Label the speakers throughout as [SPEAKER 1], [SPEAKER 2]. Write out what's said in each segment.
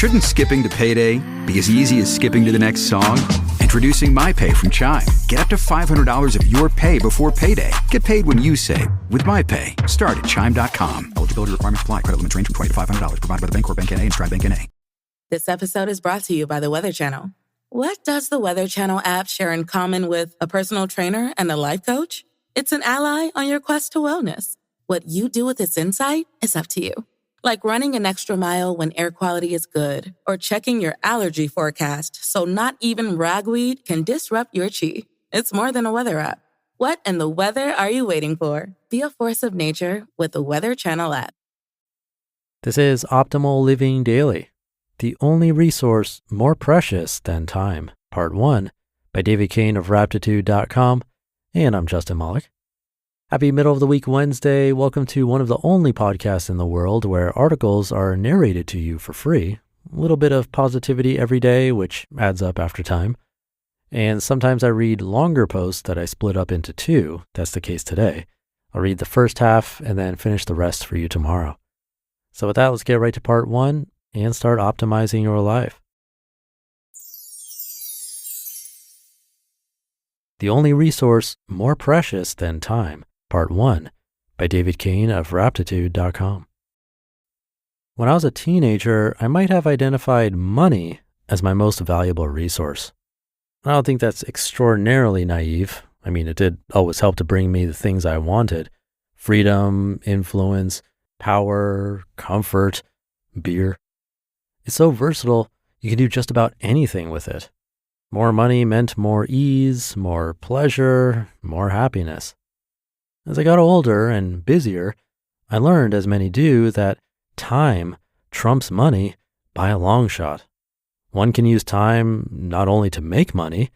[SPEAKER 1] Shouldn't skipping to payday be as easy as skipping to the next song? Introducing MyPay from Chime. Get up to $500 of your pay before payday. Get paid when you save with MyPay. Start at Chime.com. Eligibility requirements apply. Credit limits range from $20 to $500. Provided by the Bancorp Bank N.A. and Stride Bank N.A.
[SPEAKER 2] This episode is brought to you by the Weather Channel. What does the Weather Channel app share in common with a personal trainer and a life coach? It's an ally on your quest to wellness. What you do with its insight is up to you. Like running an extra mile when air quality is good, or checking your allergy forecast so not even ragweed can disrupt your chi. It's more than a weather app. What in the weather are you waiting for? Be a force of nature with the Weather Channel app.
[SPEAKER 3] This is Optimal Living Daily, the only resource more precious than time, Part 1, by David Cain of Raptitude.com, and I'm Justin Malik. Happy middle of the week Wednesday. Welcome to one of the only podcasts in the world where articles are narrated to you for free. A little bit of positivity every day, which adds up after time. And sometimes I read longer posts that I split up into two. That's the case today. I'll read the first half and then finish the rest for you tomorrow. So with that, let's get right to part 1 and start optimizing your life. The only resource more precious than time. Part 1 by David Cain of Raptitude.com. When I was a teenager, I might have identified money as my most valuable resource. I don't think that's extraordinarily naive. I mean, it did always help to bring me the things I wanted: freedom, influence, power, comfort, beer. It's so versatile, you can do just about anything with it. More money meant more ease, more pleasure, more happiness. As I got older and busier, I learned, as many do, that time trumps money by a long shot. One can use time not only to make money,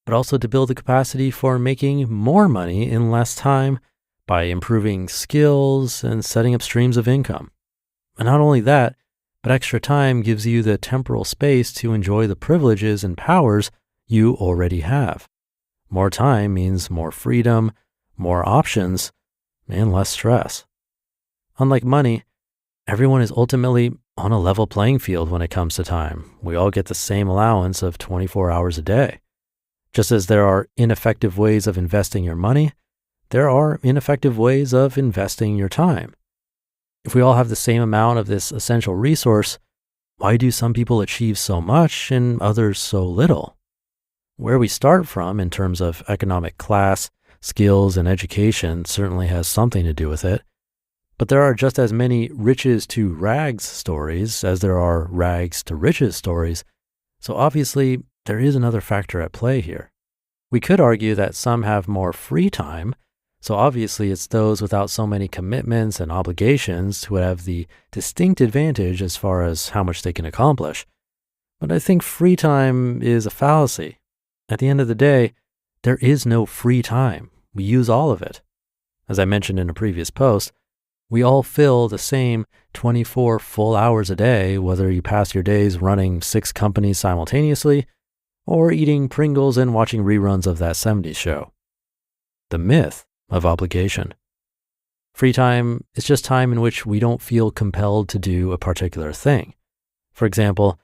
[SPEAKER 3] but also to build the capacity for making more money in less time by improving skills and setting up streams of income. And not only that, but extra time gives you the temporal space to enjoy the privileges and powers you already have. More time means more freedom, more options, and less stress. Unlike money, everyone is ultimately on a level playing field when it comes to time. We all get the same allowance of 24 hours a day. Just as there are ineffective ways of investing your money, there are ineffective ways of investing your time. If we all have the same amount of this essential resource, why do some people achieve so much and others so little? Where we start from in terms of economic class, skills, and education certainly has something to do with it. But there are just as many riches to rags stories as there are rags to riches stories. So obviously, there is another factor at play here. We could argue that some have more free time, so obviously it's those without so many commitments and obligations who have the distinct advantage as far as how much they can accomplish. But I think free time is a fallacy. At the end of the day, there is no free time. We use all of it. As I mentioned in a previous post, we all fill the same 24 full hours a day, whether you pass your days running 6 companies simultaneously or eating Pringles and watching reruns of that 70s show. The myth of obligation. Free time is just time in which we don't feel compelled to do a particular thing. For example,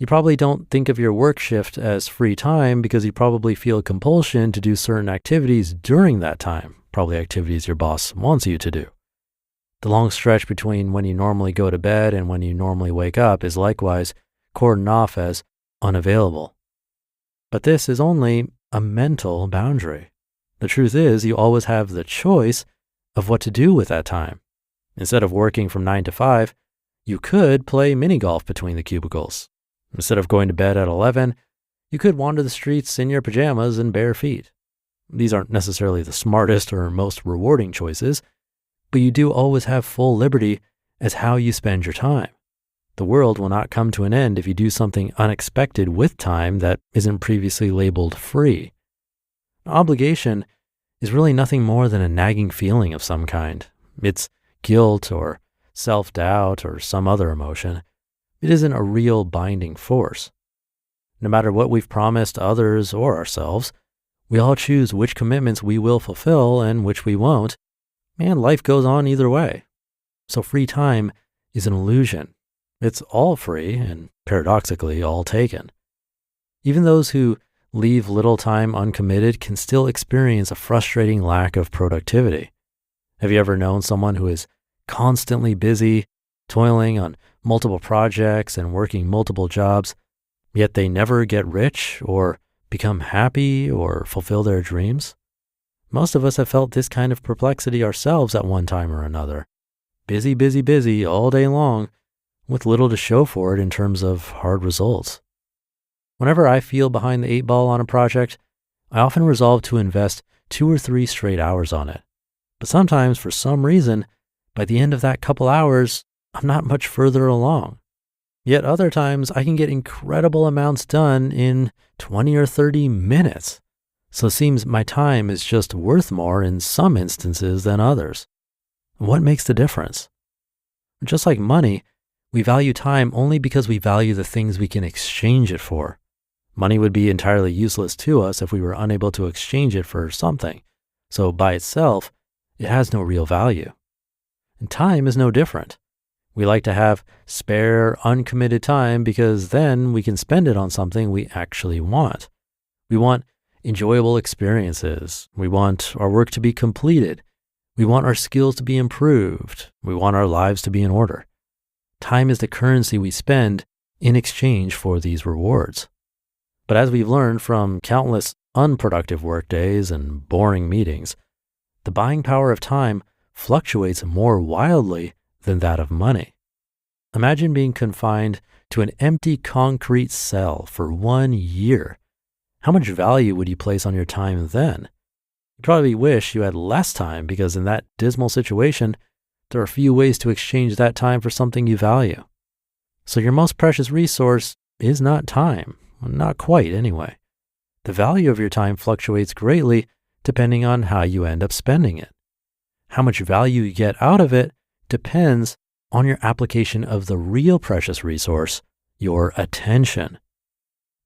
[SPEAKER 3] you probably don't think of your work shift as free time because you probably feel compulsion to do certain activities during that time, probably activities your boss wants you to do. The long stretch between when you normally go to bed and when you normally wake up is likewise cordoned off as unavailable. But this is only a mental boundary. The truth is, you always have the choice of what to do with that time. Instead of working from 9 to 5, you could play mini golf between the cubicles. Instead of going to bed at 11, you could wander the streets in your pajamas and bare feet. These aren't necessarily the smartest or most rewarding choices, but you do always have full liberty as how you spend your time. The world will not come to an end if you do something unexpected with time that isn't previously labeled free. Obligation is really nothing more than a nagging feeling of some kind. It's guilt or self-doubt or some other emotion. It isn't a real binding force. No matter what we've promised others or ourselves, we all choose which commitments we will fulfill and which we won't, and life goes on either way. So free time is an illusion. It's all free and paradoxically all taken. Even those who leave little time uncommitted can still experience a frustrating lack of productivity. Have you ever known someone who is constantly busy, toiling on multiple projects and working multiple jobs, yet they never get rich or become happy or fulfill their dreams? Most of us have felt this kind of perplexity ourselves at one time or another. Busy, busy, busy all day long with little to show for it in terms of hard results. Whenever I feel behind the 8 ball on a project, I often resolve to invest 2 or 3 straight hours on it. But sometimes, for some reason, by the end of that couple hours, I'm not much further along. Yet other times, I can get incredible amounts done in 20 or 30 minutes. So it seems my time is just worth more in some instances than others. What makes the difference? Just like money, we value time only because we value the things we can exchange it for. Money would be entirely useless to us if we were unable to exchange it for something. So by itself, it has no real value. And time is no different. We like to have spare, uncommitted time because then we can spend it on something we actually want. We want enjoyable experiences. We want our work to be completed. We want our skills to be improved. We want our lives to be in order. Time is the currency we spend in exchange for these rewards. But as we've learned from countless unproductive workdays and boring meetings, the buying power of time fluctuates more wildly than that of money. Imagine being confined to an empty concrete cell for 1 year. How much value would you place on your time then? You probably wish you had less time because in that dismal situation, there are few ways to exchange that time for something you value. So your most precious resource is not time. Not quite, anyway. The value of your time fluctuates greatly depending on how you end up spending it. How much value you get out of it depends on your application of the real precious resource, your attention.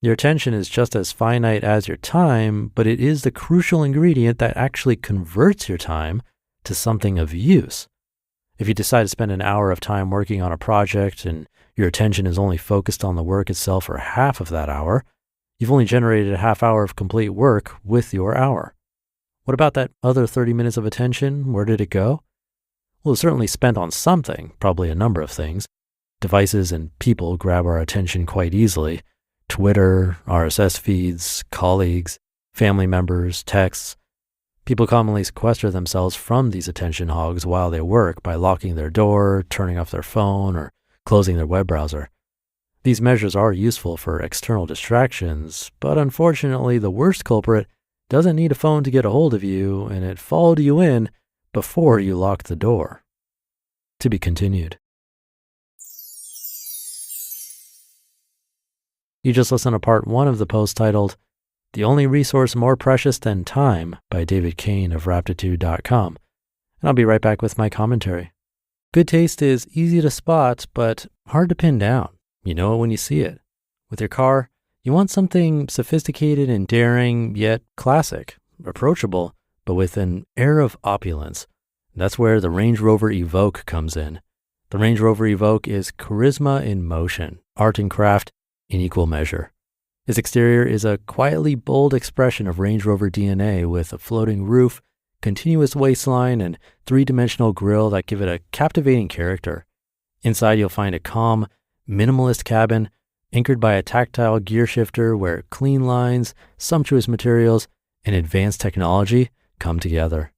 [SPEAKER 3] Your attention is just as finite as your time, but it is the crucial ingredient that actually converts your time to something of use. If you decide to spend an hour of time working on a project and your attention is only focused on the work itself for half of that hour, you've only generated a half hour of complete work with your hour. What about that other 30 minutes of attention? Where did it go? Well, it's certainly spent on something, probably a number of things. Devices and people grab our attention quite easily. Twitter, RSS feeds, colleagues, family members, texts. People commonly sequester themselves from these attention hogs while they work by locking their door, turning off their phone, or closing their web browser. These measures are useful for external distractions, but unfortunately the worst culprit doesn't need a phone to get a hold of you, and it followed you in before you locked the door. To be continued. You just listened to part 1 of the post titled, The Only Resource More Precious Than Time by David Cain of Raptitude.com. And I'll be right back with my commentary. Good taste is easy to spot, but hard to pin down. You know it when you see it. With your car, you want something sophisticated and daring, yet classic, approachable, but with an air of opulence. That's where the Range Rover Evoque comes in. The Range Rover Evoque is charisma in motion, art and craft in equal measure. Its exterior is a quietly bold expression of Range Rover DNA with a floating roof, continuous waistline, and 3-dimensional grille that give it a captivating character. Inside, you'll find a calm, minimalist cabin anchored by a tactile gear shifter where clean lines, sumptuous materials, and advanced technology come together.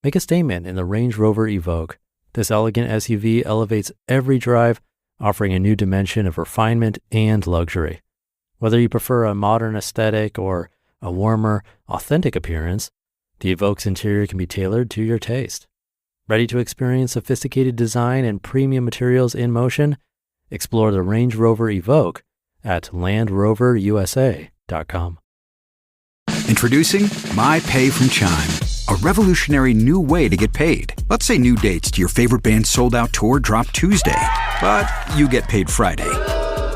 [SPEAKER 3] Make a statement in the Range Rover Evoque. This elegant SUV elevates every drive, offering a new dimension of refinement and luxury. Whether you prefer a modern aesthetic or a warmer, authentic appearance, the Evoque's interior can be tailored to your taste. Ready to experience sophisticated design and premium materials in motion? Explore the Range Rover Evoque at LandRoverUSA.com.
[SPEAKER 1] Introducing My Pay from Chime, a revolutionary new way to get paid. Let's say new dates to your favorite band's sold-out tour drop Tuesday, but you get paid Friday.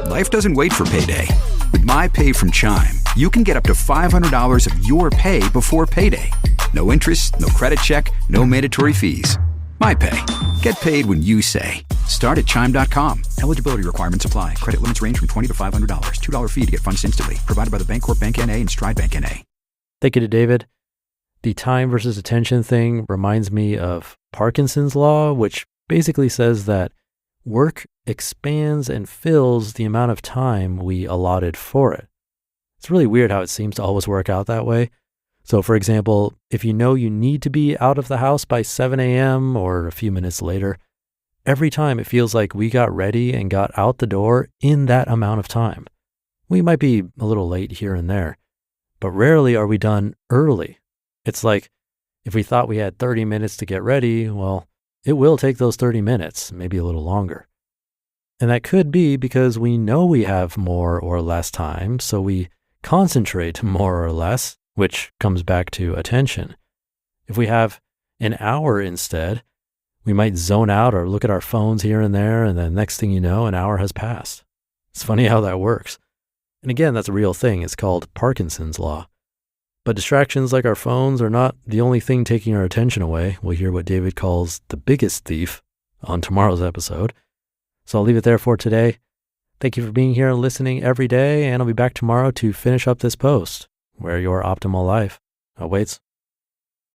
[SPEAKER 1] Life doesn't wait for payday. With My Pay from Chime, you can get up to $500 of your pay before payday. No interest, no credit check, no mandatory fees. My Pay. Get paid when you say. Start at Chime.com. Eligibility requirements apply. Credit limits range from $20 to $500. $2 fee to get funds instantly. Provided by the Bancorp Bank N.A. and Stride Bank N.A.
[SPEAKER 3] Thank you to David. The time versus attention thing reminds me of Parkinson's law, which basically says that work expands and fills the amount of time we allotted for it. It's really weird how it seems to always work out that way. So for example, if you know you need to be out of the house by 7 a.m. or a few minutes later, every time it feels like we got ready and got out the door in that amount of time. We might be a little late here and there, but rarely are we done early. It's like if we thought we had 30 minutes to get ready, well, it will take those 30 minutes, maybe a little longer. And that could be because we know we have more or less time, so we concentrate more or less, which comes back to attention. If we have an hour instead, we might zone out or look at our phones here and there, and then next thing you know, an hour has passed. It's funny how that works. And again, that's a real thing. It's called Parkinson's law. But distractions like our phones are not the only thing taking our attention away. We'll hear what David calls the biggest thief on tomorrow's episode. So I'll leave it there for today. Thank you for being here and listening every day, and I'll be back tomorrow to finish up this post, where your optimal life awaits.